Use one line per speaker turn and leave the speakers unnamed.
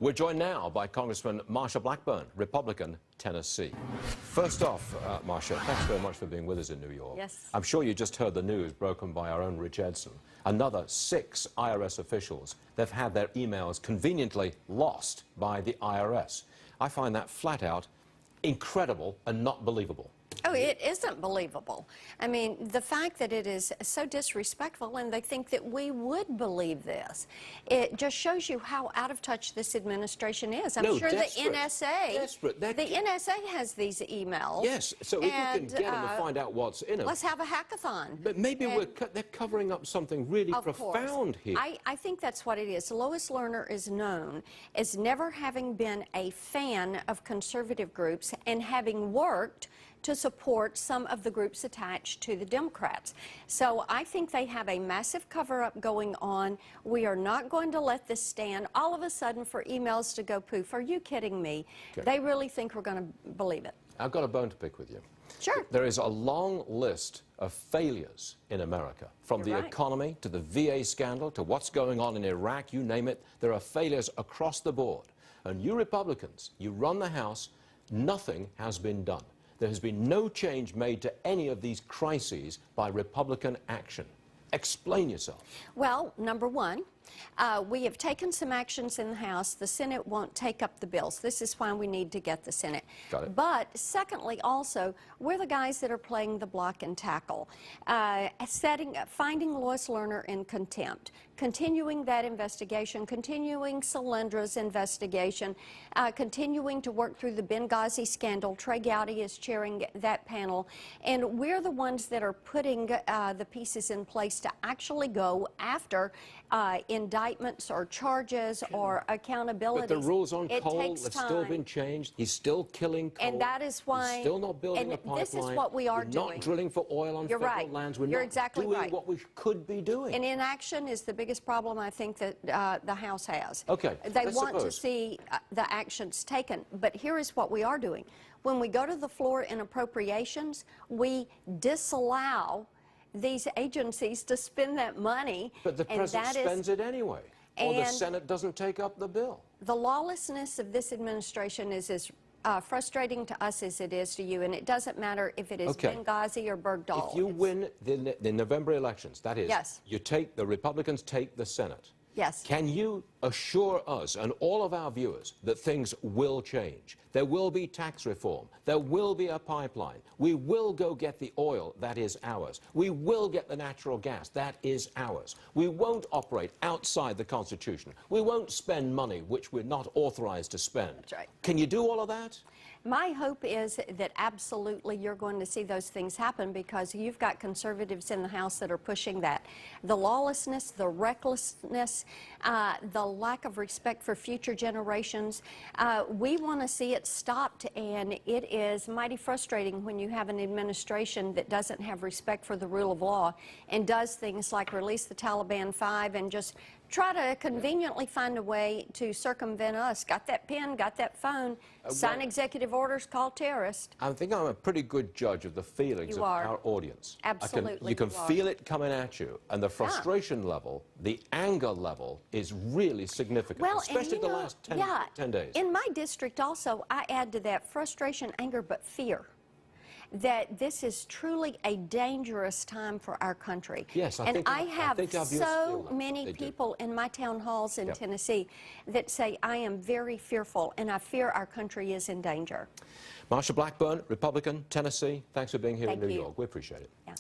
We're joined now by Congressman Marsha Blackburn, Republican, Tennessee. First off, Marsha, thanks very much for being with us in New York.
Yes.
I'm sure you just heard the news broken by our own Rich Edson. Another 6 IRS officials, they've had their emails conveniently lost by the IRS. I find that flat out incredible and not believable.
Oh, it isn't believable. I mean, the fact that it is so disrespectful and they think that we would believe this, it just shows you how out of touch this administration is. I'm sure
desperate.
the NSA, the NSA has these emails.
Yes, so if you can get them and find out what's in them.
Let's have a hackathon.
But maybe they're covering up something really profound here.
I think that's what it is. Lois Lerner is known as never having been a fan of conservative groups and having worked to support some of the groups attached to the Democrats. So I think they have a massive cover-up going on. We are not going to let this stand all of a sudden for emails to go poof. Are you kidding me?
Okay.
They really think we're going to believe it.
I've got a bone to pick with you.
Sure.
There is a long list of failures in America, from the economy to the VA scandal to what's going on in Iraq, you name it. There are failures across the board. And you Republicans, you run the House, nothing has been done. There has been no change made to any of these crises by Republican action. Explain yourself.
Well, number one, we have taken some actions in the House. The Senate won't take up the bills. This is why we need to get the Senate.
Got it.
But secondly, also, we're the guys that are playing the block and tackle, finding Lois Lerner in contempt, continuing that investigation, continuing Solendra's investigation, continuing to work through the Benghazi scandal. Trey Gowdy is chairing that panel, and we're the ones that are putting the pieces in place to actually go after indictments or charges or accountability.
But the rules on coal have still been changed. He's still killing coal.
And that is why...
He's still not building a pipeline.
This is what we are doing.
We're not drilling for oil on federal lands. We're not doing what we could be doing.
And inaction is the biggest problem I think that the House has.
Okay.
They want to see the actions taken. But here is what we are doing. When we go to the floor in appropriations, we disallow these agencies to spend that money.
But the president spends it anyway. Or the Senate doesn't take up the bill. The
lawlessness of this administration is as frustrating to us as it is to you, and it doesn't matter if it is Benghazi or Bergdahl.
If you win the November elections, that is, the Republicans take the Senate.
Yes.
Can you assure us and all of our viewers that things will change? There will be tax reform. There will be a pipeline. We will go get the oil that is ours. We will get the natural gas that is ours. We won't operate outside the Constitution. We won't spend money which we're not authorized to spend.
That's right.
Can you do all of that?
My hope is that absolutely you're going to see those things happen because you've got conservatives in the House that are pushing that. The lawlessness, the recklessness, the lack of respect for future generations, we want to see it stopped, and it is mighty frustrating when you have an administration that doesn't have respect for the rule of law and does things like release the Taliban 5 and just try to conveniently find a way to circumvent us. Got that pen, got that phone, sign executive orders, call terrorists.
I think I'm a pretty good judge of the feelings of our audience.
Absolutely.
You can feel it coming at you, and the frustration level, the anger level is really significant, especially the last 10 days.
In my district also, I add to that frustration, anger, but fear. That this is truly a dangerous time for our country.
Yes,
I have so many people in my town halls in Tennessee that say, I am very fearful and I fear our country is in danger.
Marsha Blackburn, Republican, Tennessee, thanks for being here in New York. We appreciate it.
Yeah.